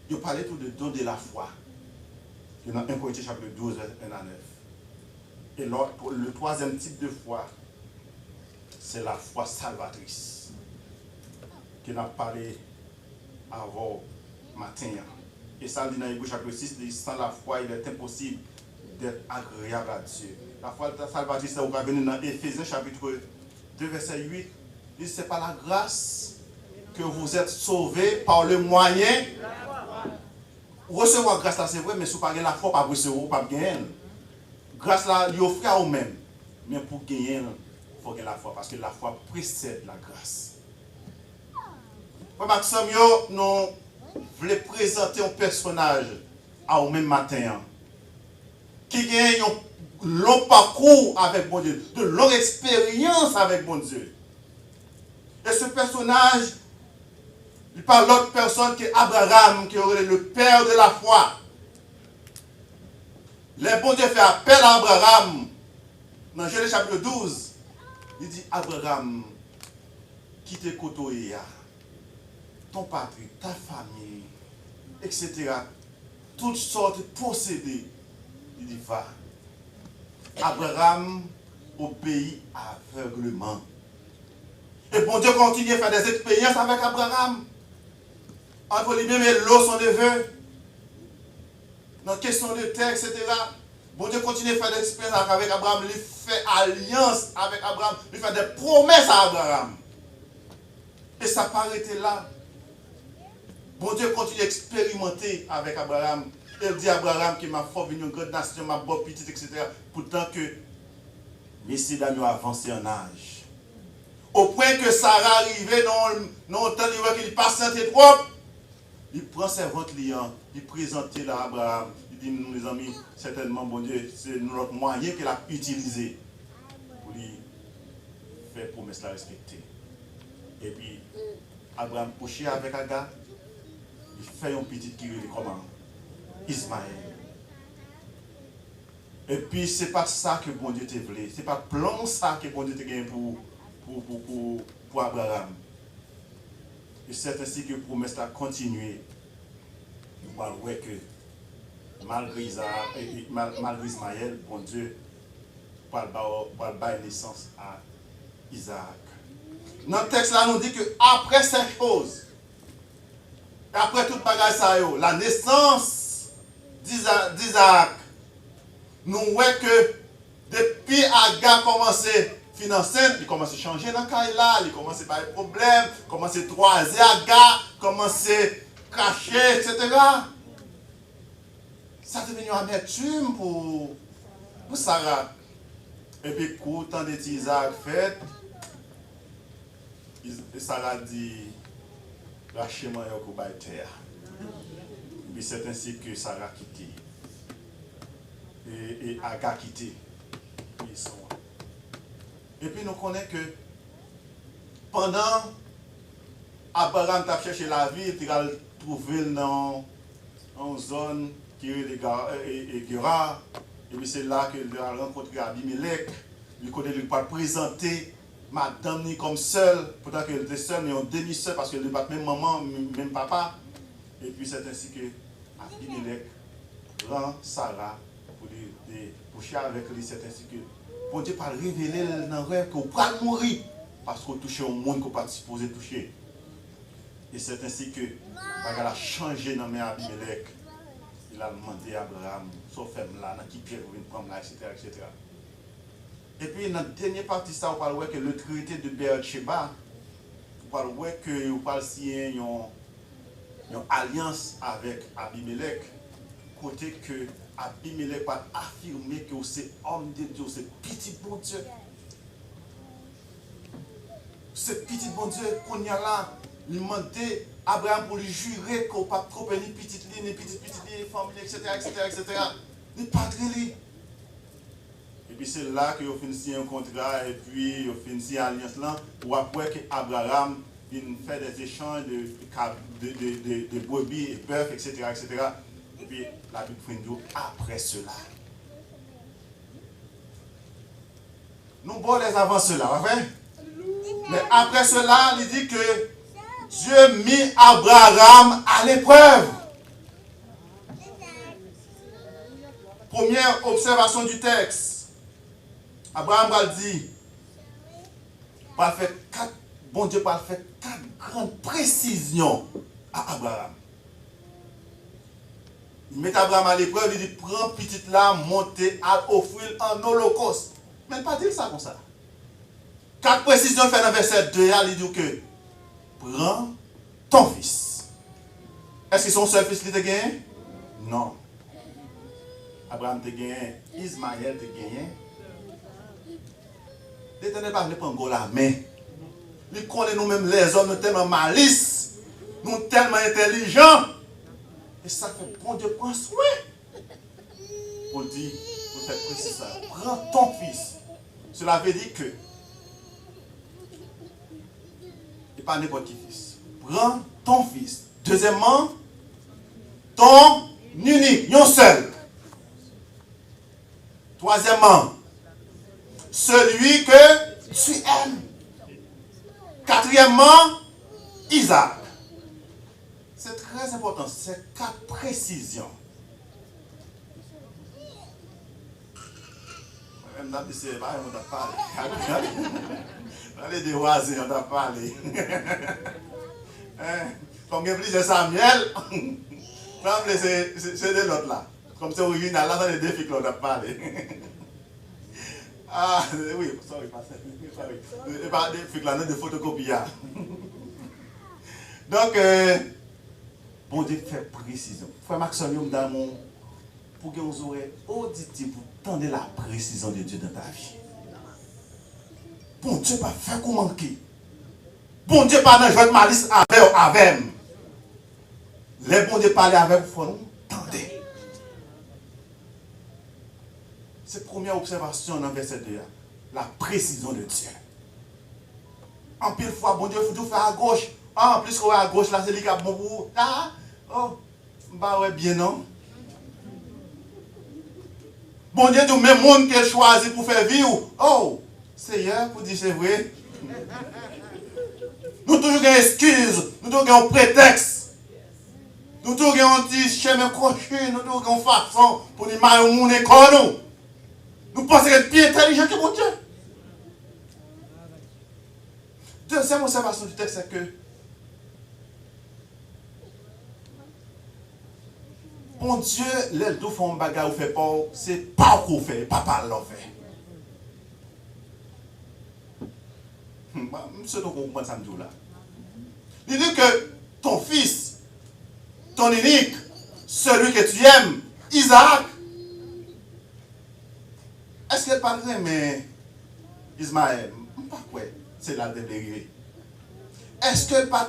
[SPEAKER 1] il parlait tout de don de la foi. Il y a dans 1 Corinthiens chapitre 12, 1 à 9. Et le troisième type de foi, c'est la foi salvatrice. Qu'il a parlé avant matin. Et ça, dit dans Hébreux chapitre 6, sans la foi, il est impossible d'être agréable à Dieu. La foi salvatrice, ça va venir dans Éphésiens chapitre 2, verset 8. Il dit, c'est par la grâce que vous êtes sauvés par le moyen. Recevoir grâce là, c'est vrai, mais si vous n'avez pas la foi, pas recevoir, pas gagner. Grâce là, il offre à vous-même. Mais pour gagner, il faut gagner la foi, parce que la foi précède la grâce. Maxime, nous voulons présenter un personnage à vous-même matin, qui gagne un long parcours avec bon Dieu, de longue expérience avec bon Dieu. Et ce personnage, il parle d'autre personne que Abraham, qui aurait le père de la foi. Le bon Dieu fait appel à Abraham. Dans Genèse chapitre 12, il dit, Abraham, qui te côtoie, ton patrie, ta famille, etc. Toutes sortes de possédés. Il dit, va. Abraham obéit aveuglement. Et bon Dieu continue à faire des expériences avec Abraham. Entre lui-même et l'eau, son neveu. Dans la question de terre, etc. Bon Dieu continue à faire des expériences avec Abraham. Il fait alliance avec Abraham. Il fait des promesses à Abraham. Et ça n'a pas arrêté là. Bon Dieu continue à expérimenter avec Abraham. Il dit à Abraham qu'il m'a fait venir une grande nation, ma bonne petite, etc. Pourtant que messieurs dames ont avancé en âge. Au point que Sarah arrivait dans le temps qu'il patientait trop. Il prend ses ventes liants, il présente là à Abraham. Il dit, nous les amis, certainement, bon Dieu, c'est notre moyen qu'il a utilisé pour lui faire promesse la respecter. Et puis, Abraham couché avec Agar, il fait un petit qui est comment? Ismaël. Et puis, ce n'est pas ça que bon Dieu te voulait. Ce n'est pas plan ça que bon Dieu te gagne pour Abraham. Et c'est ainsi que la promesse a continué. Nous allons voir que malgré Ismaël, bon Dieu, va donner naissance à Isaac. Dans le texte là, nous dit que après ces choses, après toute bagage ça, la naissance d'Isaac, nous voyons que depuis Agar commencé financer, il commence à changer dans le cas là, il commence à avoir des problèmes, il commence à troiser Agar, il commence à cracher, etc. Ça devient une amertume pour Sarah. Et puis, quand tant d'Isaac fait, Sarah dit, lâchez-moi pour la terre. Et puis, c'est ainsi que Sarah quitté. Et Agar quitté. Et puis, nous connaissons que pendant Abraham a cherché la vie, il a trouvé dans une zone qui est Guérard. Et puis c'est là qu'il a rencontré Abimelech. Il ne pas présenter madame ni comme seule, pourtant qu'elle était seule, mais en demi-seule parce qu'elle n'est pas même maman, même papa. Et puis c'est ainsi que Abimelech rend Sarah pour chier avec lui. C'est ainsi que bon Dieu pas révéler dans le rêve qu'on va mourir parce qu'on touche au monde qu'on n'est pas supposé toucher. Et c'est ainsi que elle a changé dans mes Abimelech. il a demandé à Abraham, sauf là, dans qui pierre vient prendre là, etc., etc. Et puis, dans la dernière partie, ça, on parle que le traité de Beersheba, on parle que on parle signer une alliance avec Abimelech, côté que Abimelech va affirmer que c'est homme de Dieu, c'est petit bon Dieu. C'est petit bon Dieu qu'on y a là, il demandait Abraham pour lui jurer qu'on ne peut pas trop ni petite ligne, ni petite ligne, famille, etc., etc., etc. Ni pas de lui. Et puis c'est là que vous finissez un contrat et puis vous finissez une alliance là, ou après que Abraham fait des échanges de brebis et bœufs, etc., etc. Et puis la Bible fait nous après cela. Nous bon les avant cela, mais après cela, il dit que Dieu mit Abraham à l'épreuve. Première observation du texte. Abraham a dit, bon Dieu a fait 4 grandes précisions à Abraham. Il met Abraham à l'épreuve, il dit, prends petite là, montez à offrir en holocauste. Mais pas dire ça comme ça. 4 précisions fait dans verset 2, il dit que, prends ton fils. Est-ce que son seul fils il te gagné? Non. Abraham te gagné, Ismaël te gagné. L'Éternel va prendre la main. Il connaît nous-mêmes les hommes, nous tellement malice, nous tellement intelligents. Et ça fait bon Dieu prend soin. Pour dire, pour faire précis ça, prends ton fils. Cela veut dire que, et pas n'importe qui fils. Prends ton fils. Deuxièmement, ton unique, non seul. Troisièmement, celui que tu aimes. Quatrièmement, Isaac. C'est très important, c'est 4 précisions. Même dans le pas, on a parlé. Dans les dévoisés, on a parlé. Comme il y a plusieurs Samuel, c'est de l'autre là. Comme c'est original, là, dans les défis que l'on a parlé. Ah, oui, sorry, pas des défis là, de photocopie. Donc, bon Dieu fait précision. Frère Maxime, dans mon. Pour que vous aurez auditif, pour tendre la précision de Dieu dans ta vie. Bon Dieu pas fait qu'on manquer. Bon Dieu pas dans jouer de malice avec. Les bon Dieu parler avec vous, nous tendez. C'est la première observation dans verset 2. La précision de Dieu. En pile fois, bon Dieu, il faut tout faire à gauche. Ah, en plus qu'on est à gauche, là, c'est lui qui a bon pour. Ah, oh, bah ouais, bien non. Bon Dieu, nous même monde qu'elle choisit pour faire vivre. Oh, Seigneur, pour dire c'est vrai. Nous toujours une excuse, nous toujours un prétexte. Nous toujours un petit chemin crochet, nous toujours une façon pour dire mal mon école. Nous pensons être plus intelligents que mon Dieu. Deuxième observation du texte, c'est que bon Dieu, les deux font un bagage ou fait pas, c'est pas qu'on fait, papa l'a fait. Monsieur, donc on comprend ça là. Il dit que ton fils, ton unique, celui que tu aimes, Isaac, est-ce qu'il parle mais Ismaël, pas quoi, c'est là de dérivé. Est-ce que pas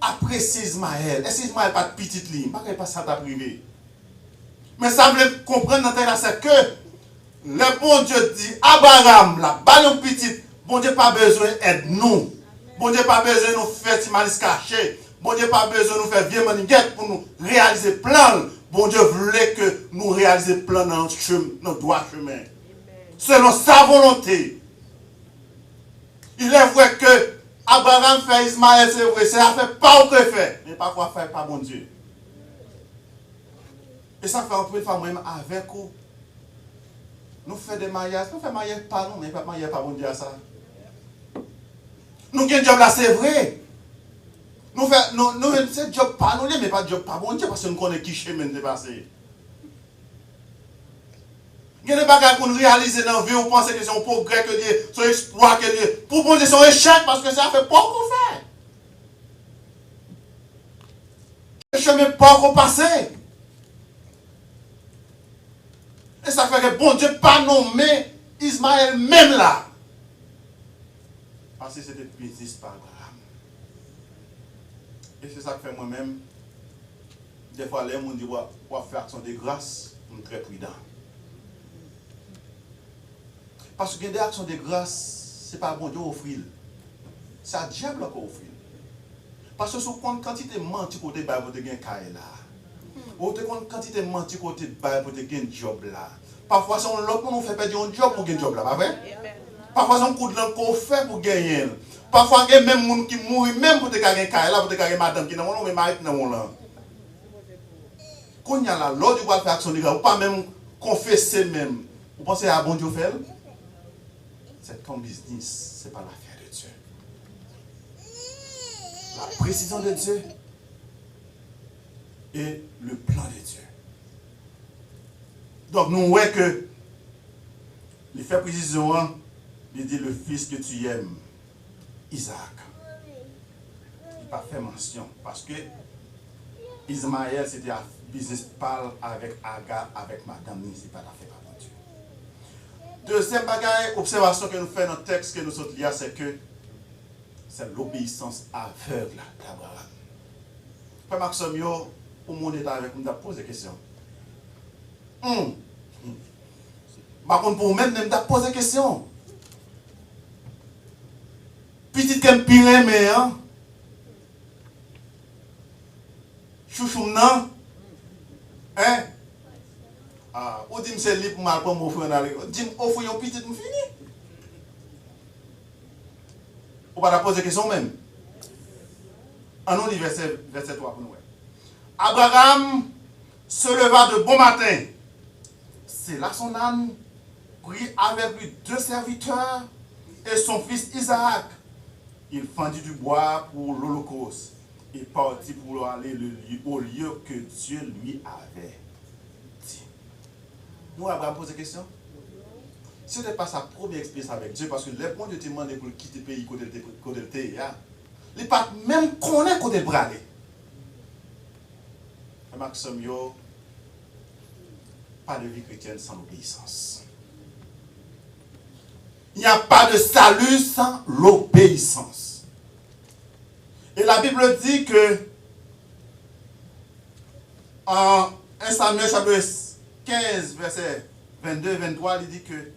[SPEAKER 1] apprécie Ismaël? Est-ce que Ismaël pas de petite ligne? Pas ça t'a privé. Mais ça veut comprendre dans la c'est que le bon Dieu dit Abraham, la balle petite, bon Dieu pas besoin d'aide nous. Bon Dieu pas besoin de nous faire timalis caché. Bon Dieu pas besoin de nous faire vieux maniguette pour nous réaliser plan. Bon Dieu voulait que nous réalisions plan dans notre droit chemin. Selon sa volonté. Il est vrai que Abraham fait Ismaël, c'est vrai, c'est la fait pas au que fait, mais pas quoi faire pas bon Dieu. Et ça fait un peu de fois moi-même avec vous. Nous faisons des mariages, nous faisons mariage pas nous, mais pas mariage pas bon Dieu à ça. Nous avons un job là, c'est vrai. Nous faisons, c'est job pas nous, mais pas job pas bon Dieu, parce que nous connaissons qui chemin de passer. Il y a des bagages qu'on réalise dans la vie, on pense que c'est un progrès que Dieu, c'est un exploit que Dieu. Pour bon Dieu, c'est un échec parce que ça fait pas qu'on fait. Le chemin pas qu'on passe. Et ça fait que bon Dieu pas nommé Ismaël même là. Parce que c'était business par Abraham. Et c'est ça que fait moi-même. Des fois, les gens disent pour faire action de grâce, je suis très prudent. Parce que des actions de grâce, ce n'est pas bon Dieu offrir. C'est à diable qui offre. Parce que si vous comptez quantité de menti côté bail pour te gagner caille là. Ou te compte quantité de menti côté bail pour te gagner job là. Parfois, c'est l'autre monde fait perdre un job pour gagner job là, pas vrai? Parfois, c'est un coup de langue qu'on fait pour gagner. Parfois, il y a même des gens qui mourent même pour te gagner caille là, pour te gagner madame qui n'a pas de mari dans mon là. Quand il y a là, l'autre doit faire action de grâce, ou pas même confesser même. Vous pensez à bon Dieu faire? C'est ton business, ce n'est pas l'affaire de Dieu. La précision de Dieu et le plan de Dieu. Donc nous voyons que il fait précision, il dit le fils que tu aimes, Isaac. Il n'a pas fait mention parce que Ismaël c'était un business parle avec Agar, avec madame, c'est pas l'affaire par Dieu. Deuxième bagaille, observation que nous faisons dans le texte que nous autres lisons, c'est que c'est l'obéissance aveugle d'Abraham. Frère Maxime, au monde est avec nous, nous poser des questions. Par contre, pour vous-même, nous poser des questions. Petite qu'un pire, mais hein? Chouchou, non? Hein? Ah, ou dit c'est libre mal pour m'offrir dans le. Dis offrir un petit, nous fini. Ou pas poser question même. En nous, verset 3 pour nous. Abraham se leva de bon matin. C'est là son âne, prit avec lui 2 serviteurs et son fils Isaac. Il fendit du bois pour l'holocauste et partit pour aller au lieu que Dieu lui avait dit. Nous, Abraham pose une question. Ce n'est pas sa première expérience avec Dieu, parce que les bons Dieu te demandent pour quitter le pays côté de terre. Il n'est pas même connaît côté de braler. Maxime, pas de vie chrétienne sans l'obéissance. Il n'y a pas de salut sans l'obéissance. Et la Bible dit que en 1 Samuel chapitre 15, verset 22-23, il dit que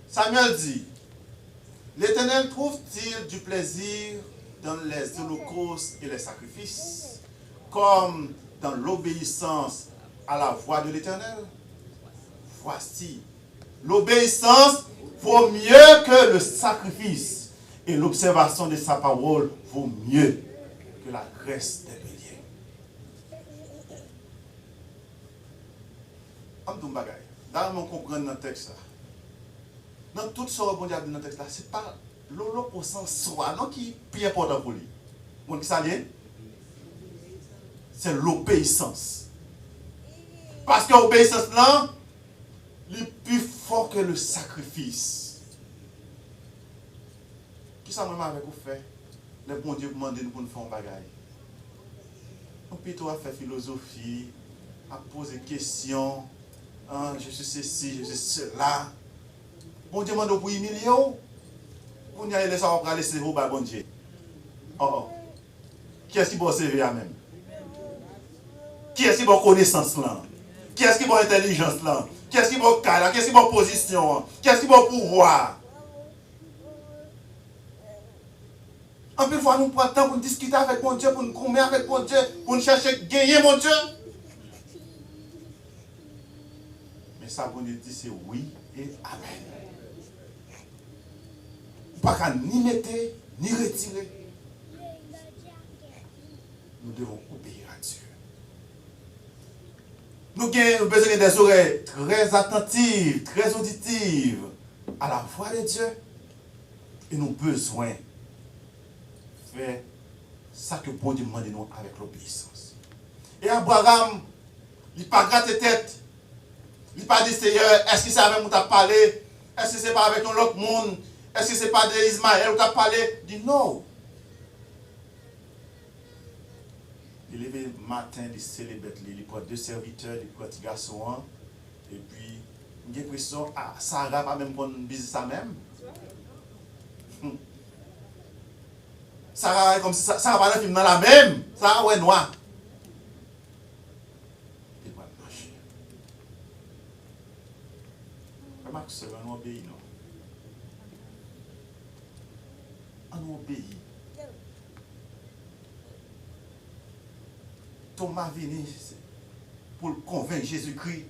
[SPEAKER 1] Samuel dit, l'Éternel trouve-t-il du plaisir dans les holocaustes et les sacrifices, comme dans l'obéissance à la voix de l'Éternel? Voici, l'obéissance vaut mieux que le sacrifice, et l'observation de sa parole vaut mieux que la graisse des béliers. Dans mon comprendre dans le texte, dans tout ce que dans le texte, ce n'est pas l'olo au sens soi, non, qui est plus important pour lui. Vous savez, c'est l'obéissance. Parce que l'obéissance là, est plus fort que le sacrifice. Qui ça même avec vous fait? Le bon Dieu demande nous pour nous faire un bagage. On peut toi faire philosophie, à poser des questions. Hein, je suis ceci, je suis cela. Bon Dieu demande pour humilier. On y a laissé on va laisser vous bon Dieu. Oh. Qui est-ce qui va servir à même? Qui est-ce qui va connaissance là? Qui est-ce qui va intelligence là? Qui est-ce qui va cadre? Qui est-ce qui va position? Qui est-ce qui va pouvoir? En plus, fois nous prenons le temps pour discuter avec mon Dieu, pour nous commettre avec mon Dieu, pour nous chercher à gagner mon Dieu. Mais ça, vous nous dit, c'est oui et amen. Pas qu'à ni mettre, ni retirer. Nous devons obéir à Dieu. Nous avons besoin des oreilles très attentives, très auditives à la voix de Dieu. Et nous avons besoin de faire ça que bon Dieu demande nous avec l'obéissance. Et Abraham, il n'a pas gratté tête. Il n'a pas dit, Seigneur, est-ce que c'est avec nous que tu as parlé? Est-ce que ce n'est pas avec un autre monde? Est-ce que ce n'est pas d'Ismaël que tu as parlé? Il dit non. Il est levé le matin, il célèbre, il prend 2 serviteurs, il prend 2 garçons, et puis, il a l'impression, ah, Sarah pas même pour une visite ça même. Sarah, comme si Sarah pas dans le film dans la même. Sarah, ouais, noir. Il va marcher. Remarque, c'est un obéi, non? On obéit. Thomas venu pour convaincre Jésus-Christ.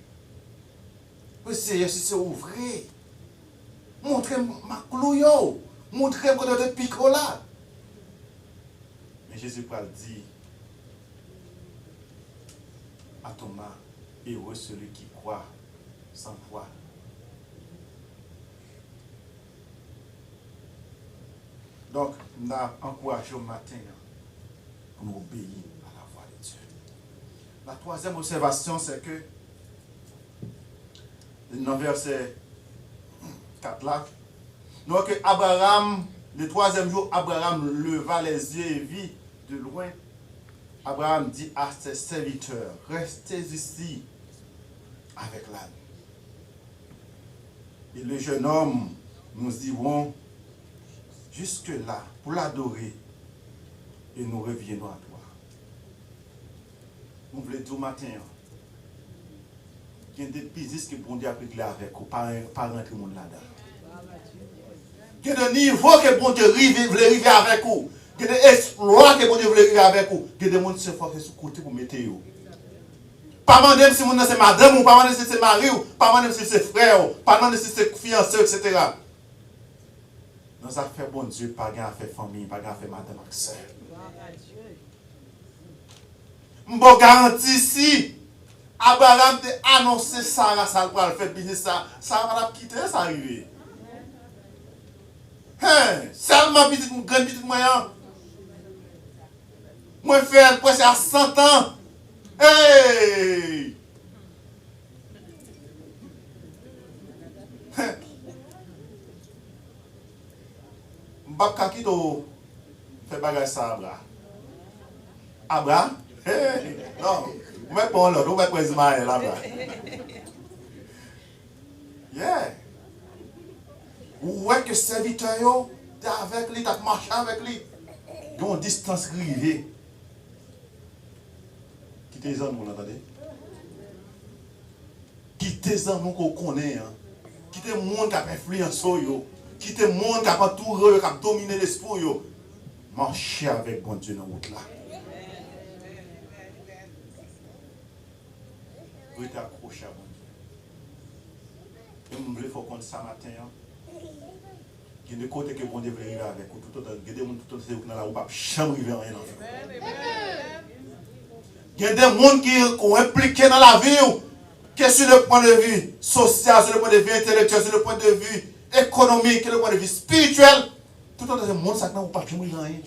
[SPEAKER 1] Seigneur, si c'est ouvert, montrez-moi ma clouille, montrez-moi de picola. Mais Jésus parle dit à Thomas, heureux celui qui croit sans foi. Donc, nous encourageons au matin pour nous obéir à la voix de Dieu. La troisième observation, c'est que dans verset 4 là, nous voyons que Abraham, le troisième jour, Abraham leva les yeux et vit de loin. Abraham dit à ses serviteurs, restez ici avec l'âne. Et le jeune homme, nous irons jusque-là pour l'adorer et nous reviendrons à toi. Nous voulons dire au matin, il y a des business que bon Dieu a réglé avec vous, pas rentrer le monde là-dedans. Il y a des niveaux que bon Dieu voulait arriver avec vous. Il y a des exploits que bon Dieu voulait arriver avec vous. Il y a des gens qui se font sur le côté pour mettre vous. Pas demander si c'est madame, ou pas demander si c'est mari, ou pas demander si c'est frère, ou pas demander si c'est fiancé, etc. Dans les affaires bon Dieu, pas de affaire famille, pas de affaire madame et soeur. Je garantis si Abraham t'a annoncé Sarah, ça va faire business, ça va quitter, ça arrive. Seulement petit, grand petit moyen. Moi, faire presque à 100 ans. Hey! Mbap qui do fait bagage ça Abraham. Abraham? Hey! Non, mais bon là, on va pas Ismaël Abraham. Yeah. Ouais que serviteur yo, t'es avec lui, t'as marché avec lui. Ils ont une distance rivée. Quittez les hommes, vous l'entendez? Quittez les hommes qu'on connaît. Quittez le monde qui a influencé. Quittez le monde qui a entouré, qui a dominé l'esprit. Marchez avec bon Dieu dans la route là. Vous êtes accroché à bon Dieu. Et vous voulez faire compte ça matin. Il y a des côtés que bon Dieu veut arriver avec vous. Tout le temps, il y a des gens tout le temps dans la route, jamais arriver à rien. Il y a des gens qui sont impliqués dans la vie, que sur le point de vue social, sur le point de vue intellectuel, sur le point de vue économique, sur le point de vue spirituel. Tout le temps, il y a des gens qui ne sont pas rien.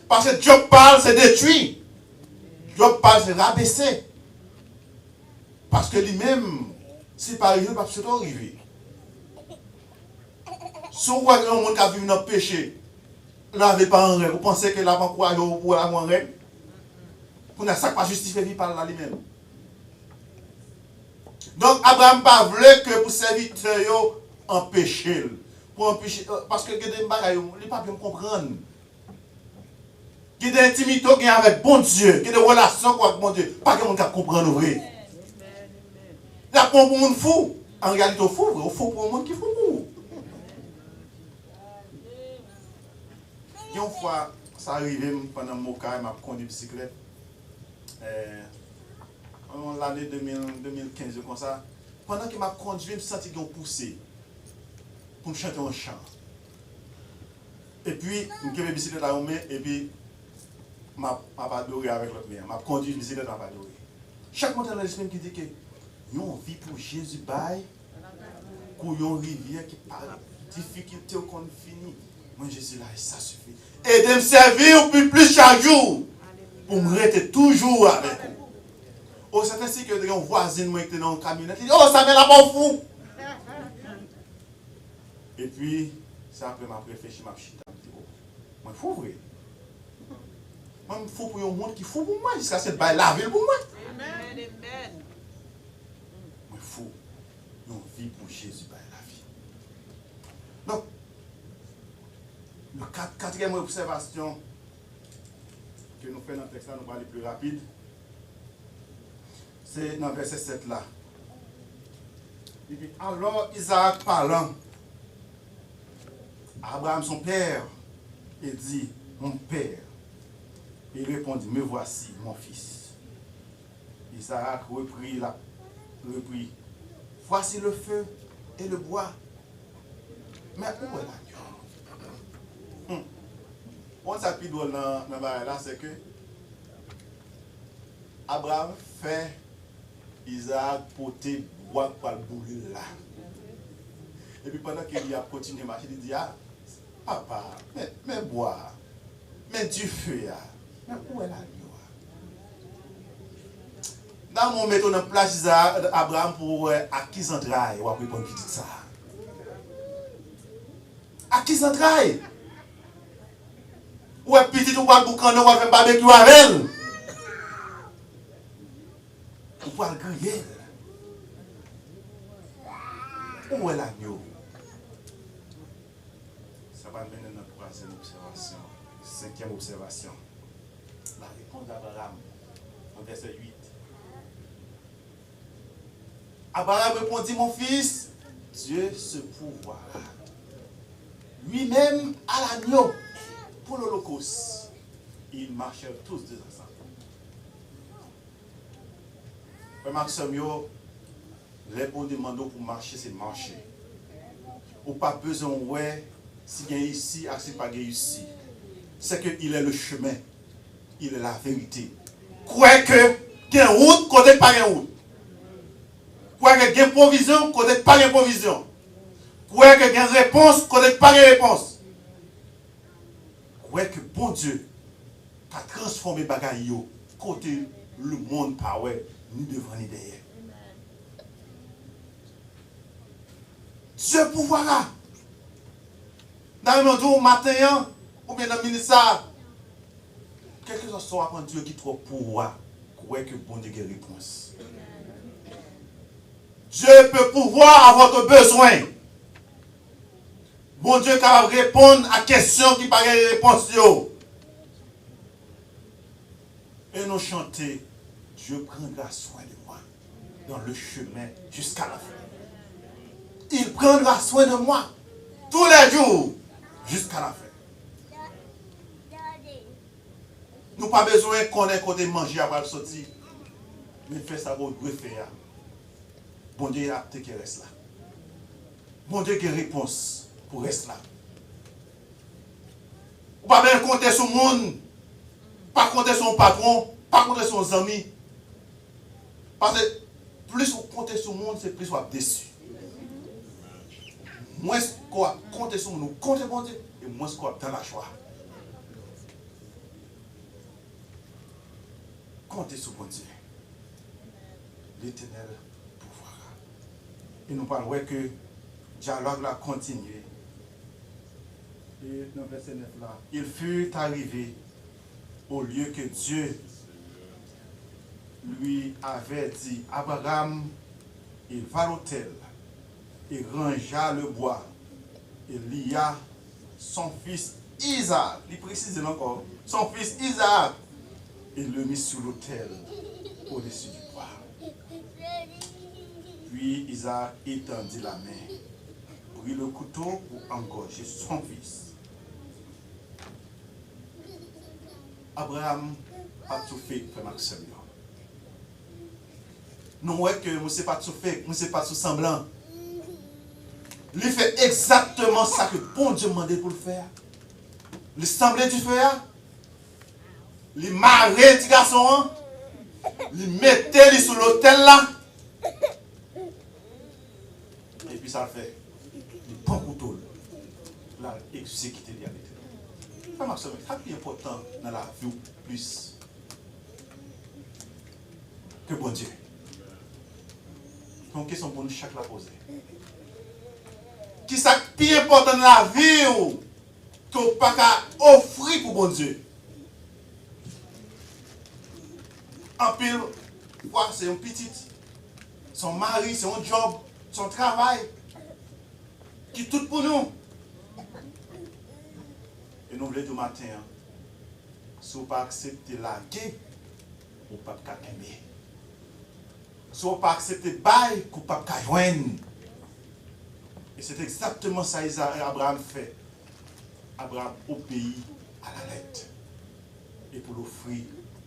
[SPEAKER 1] Parce que Job parle, c'est détruit. Job parle, c'est rabaissé. Parce que lui-même, si par exemple, il ne va pas arriver. Si vous voyez un monde qui a vécu dans le péché, n'avez pas en règle, vous pensez que l'avant-courage ou la en règle? Vous n'avez pas justifié vie par là lui-même. Donc, Abraham pas voulu que pour serviteur empêcher. Pour empêcher, parce que il y a des bagages, il ne pas bien comprendre. Il y a des intimités avec bon Dieu, il y a des relations avec bon Dieu. Pas que mon cap comprendre vrai. Il y a pour un monde fou. En réalité, il faut pour un monde qui est fou. Une fois, ça arrivait pendant mon cas, je m'a conduit bicyclette. L'année 2015, comme ça. Pendant que je m'a conduit, je me sentais qu'on poussé pour me chanter un chant. Et puis, je me bicyclette à la main, et puis, je m'a adoré avec l'autre main. Je m'a conduit bicyclette à adoré. Chaque montagne dans l'esprit qui dit que nous vit pour Jésus bail, pour une rivière qui parle difficulté qu'on finit. Moi je suis là et ça suffit. Et de me servir plus chaque jour pour me rester toujours avec vous. Oh, c'est ainsi que des voisins moi qui étaient dans le camionnette, ils disent oh ça met la mort fou. Et puis c'est après m'a réfléchi m'a chita, oh, moi il faut vrai. Moi il faut pour un monde qui faut pour moi jusqu'à cette bail la ville pour moi.
[SPEAKER 2] Amen. Amen.
[SPEAKER 1] Moi il faut nous vivre pour Jésus bail la vie. Donc le quatrième observation que nous faisons dans le texte là, nous allons aller plus rapide. C'est dans le verset 7 là. Il dit, alors Isaac parlant, Abraham son père, il dit, mon père. Il répondit, me voici mon fils. Isaac reprit, voici le feu et le bois. Mais où est l'agneau? On s'appuie dans la là, c'est que Abraham fait Isaac porter bois pour le bouler là. Et puis pendant qu'il a continué à marcher, il dit, ah, papa, mais bois, mais du feu, mais où est l'agneau? Dans mon méthode en place, Abraham pour acquis en trail, ou après pour petit ça. Acquis en trail. Ou est petit ou pas boucan, ou faire barbecue avec elle. Ou pas le griller. Où est l'agneau? Ça va mener notre troisième observation, cinquième observation. La réponse d'Abraham, en verset 8. Abraham répondit, mon fils, Dieu se pourvoira lui-même à l'agneau pour l'Holocauste. Ils marchèrent tous deux ensemble. Remarque Samuel, les bons demandants pour marcher, c'est marcher. Ou pas besoin, ouais, si il y a ici, si pas ici. C'est qu'il est le chemin, il est la vérité. Croyez que il y a une route, côté pas une route. Croyez qu'il y a une provision, côté pas une provision. Croyez qu'il y a une réponse, côté pas une réponse. Croyez que bon Dieu a transformé bagaille côté le monde pas ouais, ni devant ni derrière. Dieu pouvoira. Dans le jour matin, ou bien dans le ministère, quelque chose soit en Dieu qui trop pouvoir, croyez que bon Dieu a une réponse. Dieu peut pouvoir à votre besoin. Bon Dieu est capable de répondre à questions qui paraissent réponse. Et nous chanter, Dieu prendra soin de moi dans le chemin jusqu'à la fin. Il prendra soin de moi tous les jours jusqu'à la fin. Nous n'avons pas besoin qu'on ait côté manger avant de sortir. Mais fait ça pour le faire. Bon Dieu a qui reste là. Bon Dieu qui réponse pour rester là. Ou pas bien compter sur le monde, pas compter sur son patron, pas compter sur ses amis. Parce que plus vous comptez sur le monde, c'est plus vous êtes déçu. Moins qu'on a compté sur nous, comptez bon Dieu, et moins qu'on a dans la joie. Comptez sur bon Dieu. L'Éternel pourvoira. Et nous parlons que le dialogue là continue. Et dans le verset 9 là, il fut arrivé au lieu que Dieu lui avait dit, Abraham, il va à l'autel, il rangea le bois, et lia son fils Isaac, il précise encore, son fils Isaac, et le mit sur l'autel au-dessus du bois. Puis Isaac étendit la main, prit le couteau pour engorger son fils. Abraham a tout fait, frère Maxime. Nous voyons que nous ne sommes pas tout fait, nous ne sommes pas tout semblant. Il fait exactement ça que bon Dieu demandait pour le faire. Il semblait du faire. Il marrait du garçon. il mettait sur l'autel là. Et puis ça fait. Il prend couteau. Là, exécuter les habitudes. C'est plus important dans la vie plus que bon Dieu. C'est une question pour nous chaque la poser. Qui est le plus important dans la vie que vous n'avez pas offrir pour bon Dieu? En pile, c'est un petit, son mari, c'est un job, son travail, qui est tout pour nous. Et nous voulons du matin, si vous ne pas accepter la guerre, vous ne pouvez pas aimer. Si vous ne pas accepter bail, vous ne pouvez pas joindre. Et c'est exactement ça qu'Abraham fait. Abraham au pays à la lettre. Et pour l'offrir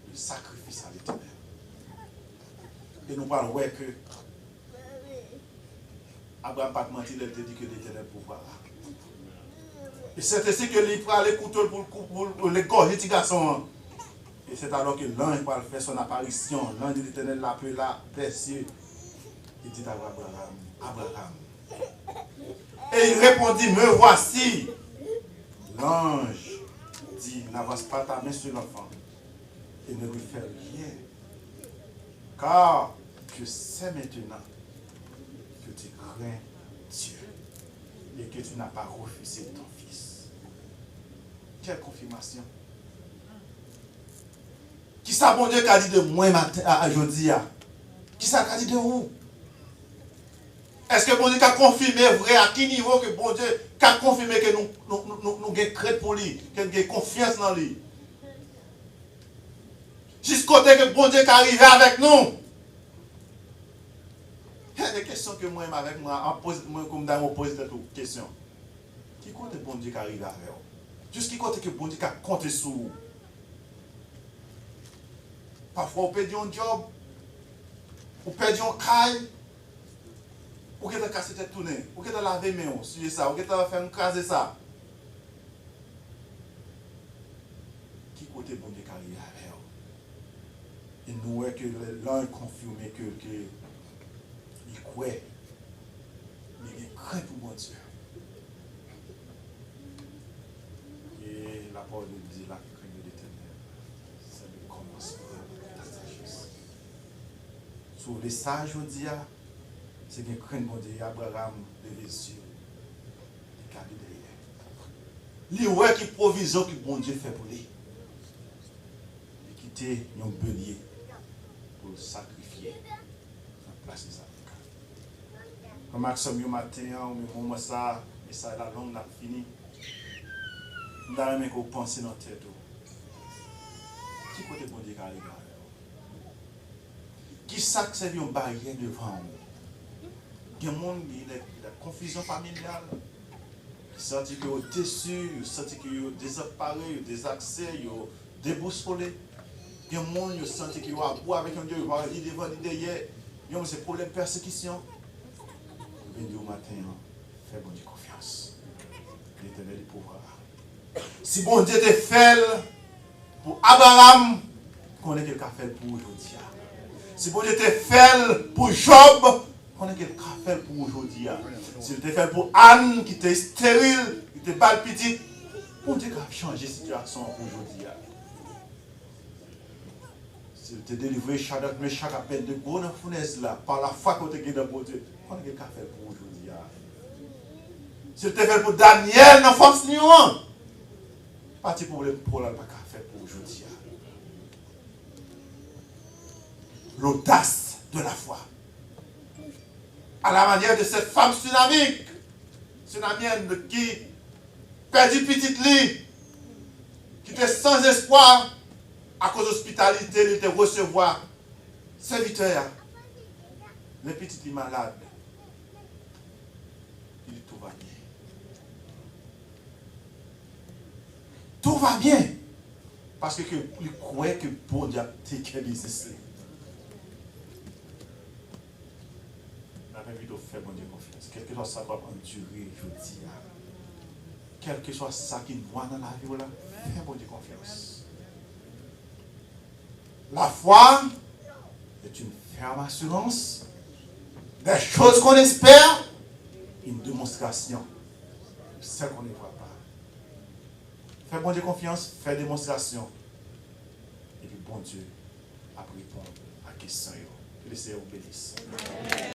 [SPEAKER 1] le sacrifice à l'Éternel. Et nous parlons que Abraham n'a pas menti, il a dit que l'Éternel pouvoir. Et c'est ainsi que lui prend les couteaux pour les gorger les garçons. Et c'est alors que l'ange va faire son apparition. L'ange de l'Éternel l'appelle là, vers cieux. Il dit à Abraham, Abraham. Et il répondit, me voici. L'ange dit, n'avance pas ta main sur l'enfant et ne lui fais rien. Car je sais maintenant que tu crains Dieu et que tu n'as pas refusé ton fils. Quelle confirmation. Qui ça, bon Dieu, qu'a dit de moi aujourd'hui? Qui ça qu'a dit de où? Est-ce que bon Dieu a confirmé vrai à qui niveau que bon Dieu a confirmé que nous avons crainte pour lui, que nous avons confiance dans lui? Jusqu'au côté que bon Dieu est arrivé avec nous. Il y a des questions que moi, avec moi, comme dans mon pose de questions. Qui côté bon Dieu qui arrive avec vous? Jusqu'au côté que bon Dieu a compté sur vous. Parfois, on perd un job, on perd un caille. Ou que tu as cassé tête tournée, ou que tu as lavé mes mains, sur ça, ou que tu as fait un craser ça. Qui côté bon Dieu qui arrive avec vous? Et nous voyons que l'un confirmé que il croit, il craint pour bon Dieu. Et la parole de Dieu, la crainte de l'Éternel, c'est le commencement de la sagesse. Sur les sages, je dis, c'est que crainte bon Dieu, Abraham levé les yeux, il garde derrière. Il voit qui provision que bon Dieu fait pour lui. Il quitte un bélier pour le sacrifier en place de sa vie. Comme Maxime, matin, au moment ça, et ça, la langue n'a fini. Nous avons qu'on pense dans notre tête. Qui côté bon Dieu qui arrive? Qui s'accède une barrière devant nous? Il y a des gens qui ont la confusion familiale. Ils sentent qu'ils sont déçus, ils sentent qu'ils sont désemparés, ils sont désaxés, ils sont déboussolés. Il y a des gens qui sentent qu'ils sont à bout avec un Dieu, ils vont aller devant, derrière. Il y a des problèmes de persécution. Le matin, fais bon Dieu confiance. L'Éternel du pouvoir. Si bon Dieu te fait pour Abraham, connais quelqu'un fait pour aujourd'hui. Si bon Dieu te fait pour Job, connais quelqu'un fait pour aujourd'hui. Si te fait pour Anne qui était stérile, qui était pas petite, bon Dieu a changé la situation pour aujourd'hui. Si te délivré Shadrach, Meshach à peine de bonne fournaise là, par la foi que tu as gagné dans bon Dieu, connais quelqu'un fait pour aujourd'hui. Si te fait pour Daniel dans force lion, pas de problème pour la faire pour aujourd'hui. L'audace de la foi. À la manière de cette femme tsunamique, tsunamienne qui perdit petite lit, qui était sans espoir à cause de l'hospitalité, elle était recevoir serviteur. Les petites filles malades. Il dit tout va bien. Tout va bien. Parce que il croyait que bon Dieu a take business. La même vie de faire bon Dieu confiance. Quel que soit ça va endurer, je dis. Quel que soit ça qui nous voit dans la vie, là, fais bon Dieu confiance. La foi est une ferme assurance des choses qu'on espère, une démonstration de celles qu'on ne voit pas. Fais bon Dieu confiance, fais démonstration. Et puis bon Dieu a répondre à la question. Que le Seigneur vous bénisse.